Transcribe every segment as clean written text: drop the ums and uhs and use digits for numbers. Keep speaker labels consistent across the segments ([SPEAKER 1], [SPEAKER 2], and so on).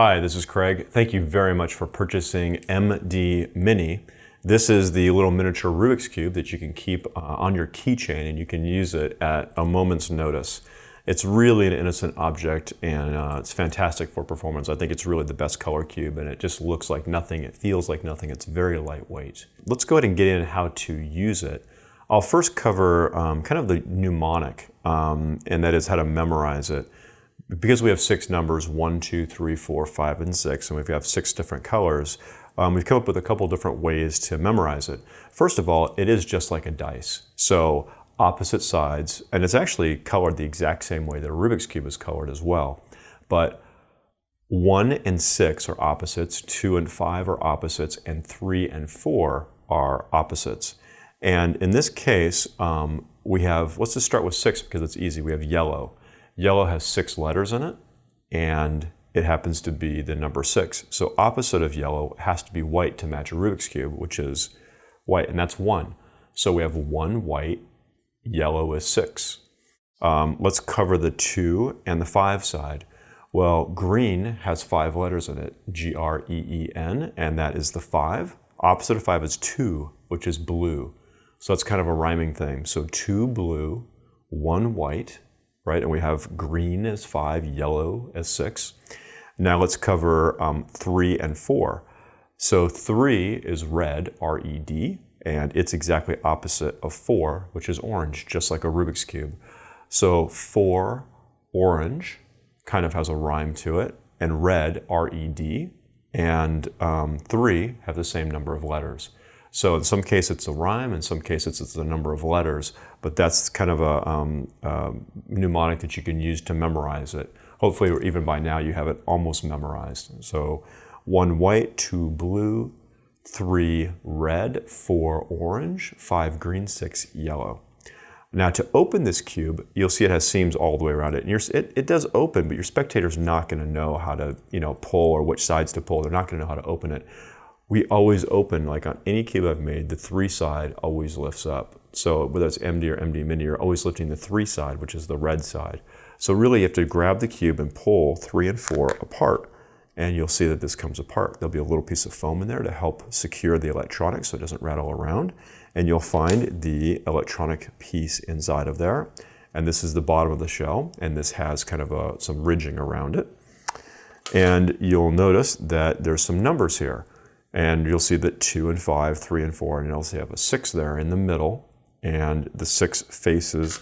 [SPEAKER 1] Hi, this is Craig. Thank you very much for purchasing MD Mini. This is the little miniature Rubik's Cube that you can keep on your keychain, and you can use it at a moment's notice. It's really an innocent object, and it's fantastic for performance. I think it's really the best color cube, and it just looks like nothing. It feels like nothing. It's very lightweight. Let's go ahead and get in how to use it. I'll first cover kind of the mnemonic, and that is how to memorize it. Because we have 6 numbers, 1, 2, 3, 4, 5, and 6, and we have 6 different colors, we've come up with a couple different ways to memorize it. First of all, it is just like a dice. So opposite sides, and it's actually colored the exact same way that a Rubik's Cube is colored as well. But 1 and 6 are opposites, 2 and 5 are opposites, and 3 and 4 are opposites. And in this case, we have, let's just start with 6 because it's easy. We have yellow. Yellow has 6 letters in it, and it happens to be the number 6. So opposite of yellow has to be white to match a Rubik's Cube, which is white, and that's 1. So we have 1 white, yellow is 6. Let's cover the 2 and the 5 side. Well, green has 5 letters in it, G-R-E-E-N, and that is the 5. Opposite of 5 is 2, which is blue. So that's kind of a rhyming thing. So 2 blue, 1 white, right? And we have green as 5, yellow as 6. Now let's cover 3 and 4. So 3 is red, R-E-D, and it's exactly opposite of 4, which is orange, just like a Rubik's Cube. So 4, orange, kind of has a rhyme to it, and red, R-E-D, and 3 have the same number of letters. So in some cases it's a rhyme, in some cases it's the number of letters, but that's kind of a mnemonic that you can use to memorize it. Hopefully, even by now, you have it almost memorized. So 1 white, 2 blue, 3 red, 4 orange, 5 green, 6 yellow. Now to open this cube, you'll see it has seams all the way around it. And it does open, but your spectator's not going to know how to pull or which sides to pull. They're not going to know how to open it. We always open, like on any cube I've made, the 3 side always lifts up. So whether it's MD or MD Mini, you're always lifting the 3 side, which is the red side. So really you have to grab the cube and pull 3 and 4 apart, and you'll see that this comes apart. There'll be a little piece of foam in there to help secure the electronics so it doesn't rattle around. And you'll find the electronic piece inside of there. And this is the bottom of the shell, and this has kind of some ridging around it. And you'll notice that there's some numbers here. And you'll see that 2 and 5, 3 and 4, and you'll also have a 6 there in the middle, and the 6 faces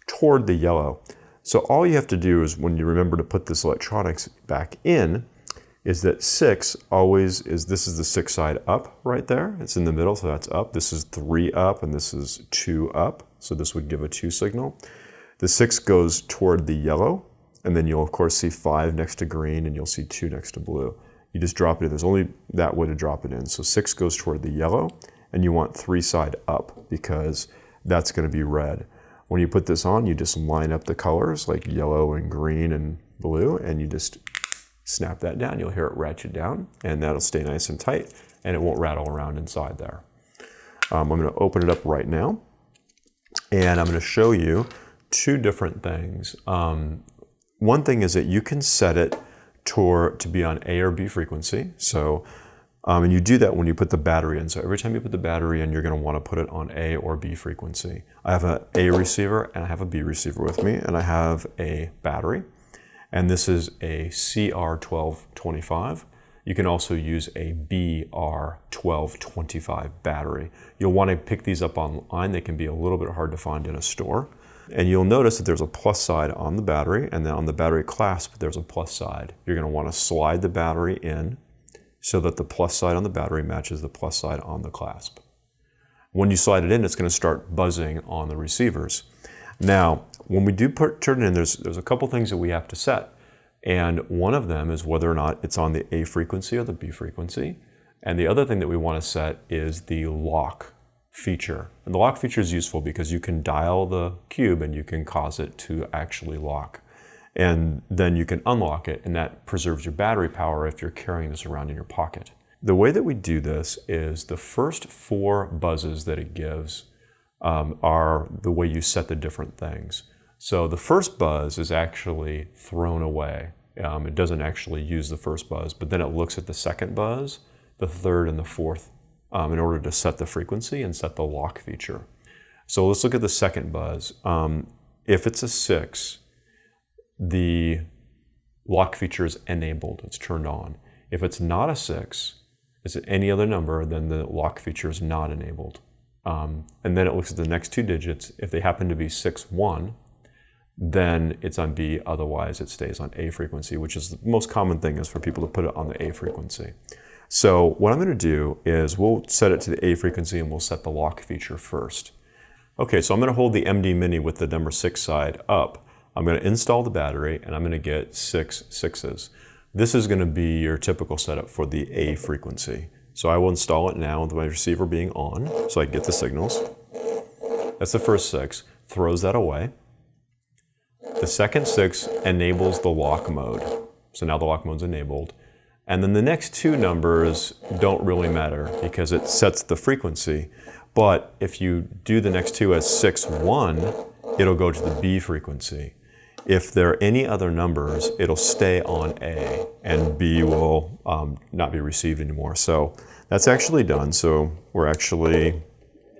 [SPEAKER 1] toward the yellow. So all you have to do is, when you remember to put this electronics back in, is that 6 always is, this is the 6 side up right there. It's in the middle, so that's up. This is 3 up, and this is 2 up, so this would give a 2 signal. The 6 goes toward the yellow, and then you'll of course see 5 next to green, and you'll see 2 next to blue. You just drop it in. There's only that way to drop it in. So 6 goes toward the yellow, and you want 3 side up because that's going to be red. When you put this on, you just line up the colors like yellow and green and blue, and you just snap that down. You'll hear it ratchet down, and that'll stay nice and tight, and it won't rattle around inside there. I'm going to open it up right now, and I'm going to show you 2 different things. One thing is that you can set it to be on A or B frequency. So, and you do that when you put the battery in. So every time you put the battery in, you're going to want to put it on A or B frequency. I have an A receiver and I have a B receiver with me, and I have a battery. And this is a CR1225. You can also use a BR1225 battery. You'll want to pick these up online. They can be a little bit hard to find in a store. And you'll notice that there's a plus side on the battery, and then on the battery clasp, there's a plus side. You're going to want to slide the battery in so that the plus side on the battery matches the plus side on the clasp. When you slide it in, it's going to start buzzing on the receivers. Now, when we do turn it in, there's a couple things that we have to set. And one of them is whether or not it's on the A frequency or the B frequency. And the other thing that we want to set is the lock feature. And the lock feature is useful because you can dial the cube and you can cause it to actually lock. And then you can unlock it, and that preserves your battery power if you're carrying this around in your pocket. The way that we do this is the first 4 buzzes that it gives are the way you set the different things. So the first buzz is actually thrown away. It doesn't actually use the first buzz, but then it looks at the second buzz, the third, and the fourth in order to set the frequency and set the lock feature. So let's look at the second buzz. If it's a 6, the lock feature is enabled, it's turned on. If it's not a 6, it's any other number, then the lock feature is not enabled. And then it looks at the next 2 digits. If they happen to be 6, 1, then it's on B, otherwise it stays on A frequency, which is the most common thing is for people to put it on the A frequency. So what I'm going to do is we'll set it to the A frequency and we'll set the lock feature first. Okay, so I'm going to hold the MD Mini with the number 6 side up. I'm going to install the battery and I'm going to get 6 6s. This is going to be your typical setup for the A frequency. So I will install it now with my receiver being on so I can get the signals. That's the first 6, throws that away. The second 6 enables the lock mode. So now the lock mode's enabled. And then the next 2 numbers don't really matter because it sets the frequency. But if you do the next 2 as 6, 1, it'll go to the B frequency. If there are any other numbers, it'll stay on A and B will not be received anymore. So that's actually done. So we're actually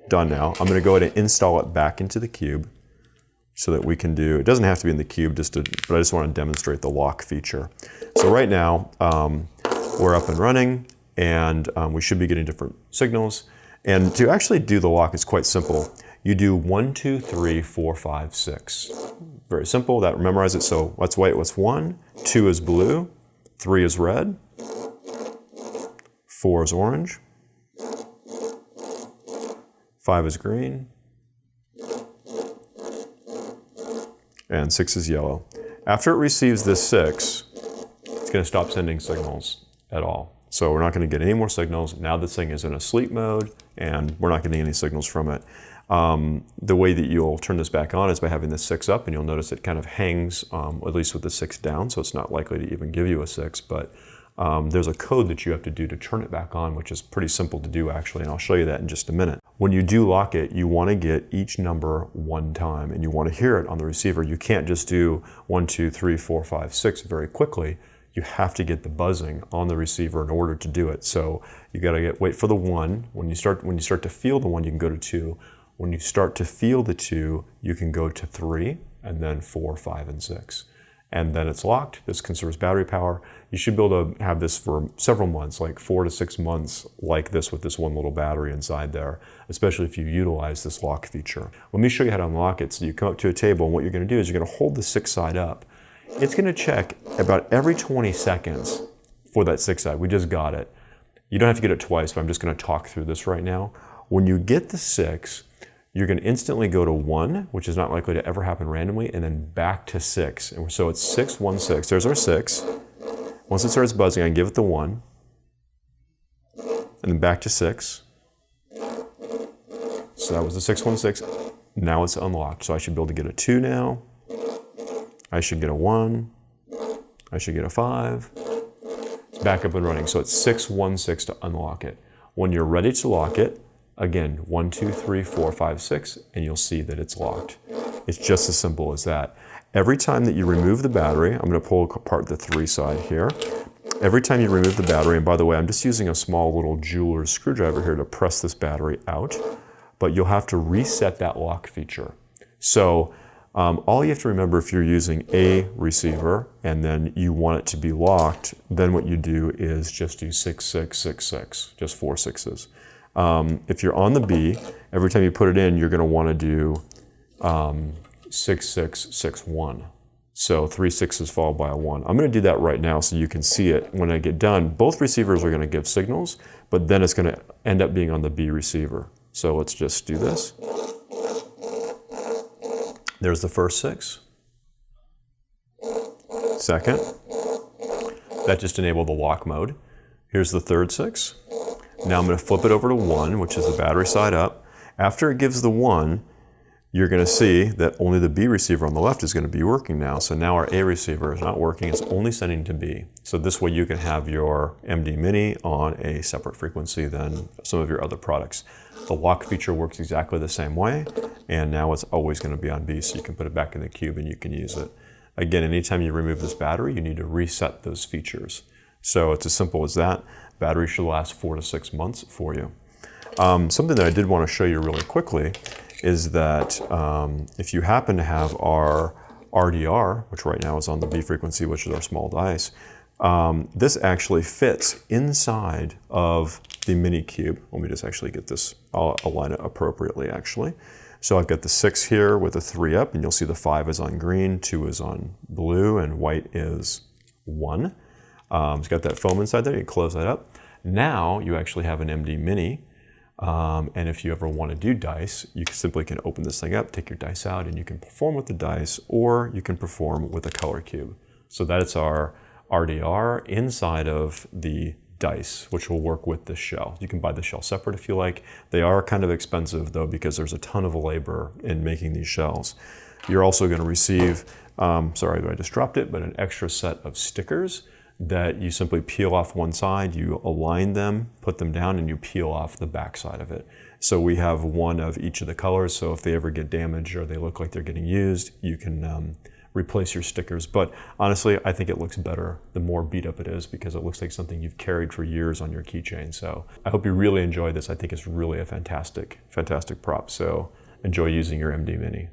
[SPEAKER 1] done now. I'm going to go ahead and install it back into the cube so that we can do, it doesn't have to be in the cube, but I just want to demonstrate the lock feature. So right now, we're up and running and we should be getting different signals. And to actually do the lock is quite simple. You do 1, 2, 3, 4, 5, 6. Very simple, that memorizes it. So let's wait, what's 1? 2 is blue, 3 is red, 4 is orange, 5 is green, and 6 is yellow. After it receives this 6, it's going to stop sending signals at all. So we're not going to get any more signals. Now this thing is in a sleep mode and we're not getting any signals from it. The way that you'll turn this back on is by having the 6 up, and you'll notice it kind of hangs, at least with the 6 down, so it's not likely to even give you a 6, but there's a code that you have to do to turn it back on, which is pretty simple to do actually, and I'll show you that in just a minute. When you do lock it, you want to get each number 1 time, and you want to hear it on the receiver. You can't just do 1, 2, 3, 4, 5, 6 very quickly. You have to get the buzzing on the receiver in order to do it. So you got to wait for the 1. When you start to feel the 1, you can go to 2. When you start to feel the 2, you can go to 3, and then 4, 5, and 6. And then it's locked. This conserves battery power. You should be able to have this for several months, like 4 to 6 months like this with this one little battery inside there, especially if you utilize this lock feature. Let me show you how to unlock it. So you come up to a table, and what you're going to do is you're going to hold the 6 side up. It's going to check about every 20 seconds for that 6 side. We just got it. You don't have to get it twice, but I'm just going to talk through this right now. When you get the 6, you're going to instantly go to 1, which is not likely to ever happen randomly, and then back to 6. And so it's 6, 1, 6. There's our 6. Once it starts buzzing, I give it the 1, and then back to 6. So that was the 6, 1, 6. Now it's unlocked. So I should be able to get a 2 now. I should get a 1. I should get a 5. It's back up and running. So it's 6, 1, 6 to unlock it. When you're ready to lock it, again, 1, 2, 3, 4, 5, 6, and you'll see that it's locked. It's just as simple as that. Every time that you remove the battery, I'm going to pull apart the 3 side here. Every time you remove the battery, and by the way, I'm just using a small little jeweler's screwdriver here to press this battery out, but you'll have to reset that lock feature. So all you have to remember if you're using a receiver and then you want it to be locked, then what you do is just do 6, 6, 6, 6, just 4 6s. If you're on the B, every time you put it in, you're going to want to do 6, 6, 6, 1. So 3 6s followed by a 1. I'm going to do that right now so you can see it. When I get done, both receivers are going to give signals, but then it's going to end up being on the B receiver. So let's just do this. There's the first 6. Second. That just enabled the lock mode. Here's the third 6. Now I'm going to flip it over to 1, which is the battery side up. After it gives the 1, you're going to see that only the B receiver on the left is going to be working now. So now our A receiver is not working, it's only sending to B. So this way you can have your MD Mini on a separate frequency than some of your other products. The lock feature works exactly the same way, and now it's always going to be on B, so you can put it back in the cube and you can use it. Again, anytime you remove this battery, you need to reset those features. So it's as simple as that. Battery should last 4 to 6 months for you. Something that I did want to show you really quickly is that if you happen to have our RDR, which right now is on the B frequency, which is our small dice, this actually fits inside of the mini cube. Let me just actually get this, I'll align it appropriately actually. So I've got the 6 here with a 3 up, and you'll see the 5 is on green, 2 is on blue, and white is 1. It's got that foam inside there, you close that up. Now you actually have an MD Mini, and if you ever want to do dice, you simply can open this thing up, take your dice out, and you can perform with the dice, or you can perform with a color cube. So that's our RDR inside of the dice, which will work with this shell. You can buy the shell separate if you like. They are kind of expensive though, because there's a ton of labor in making these shells. You're also going to receive, sorry, I just dropped it, but an extra set of stickers that you simply peel off one side, you align them, put them down, and you peel off the back side of it. So we have one of each of the colors, so if they ever get damaged or they look like they're getting used, you can replace your stickers. But honestly, I think it looks better the more beat up it is, because it looks like something you've carried for years on your keychain. So I hope you really enjoy this. I think it's really a fantastic, fantastic prop. So enjoy using your MD Mini.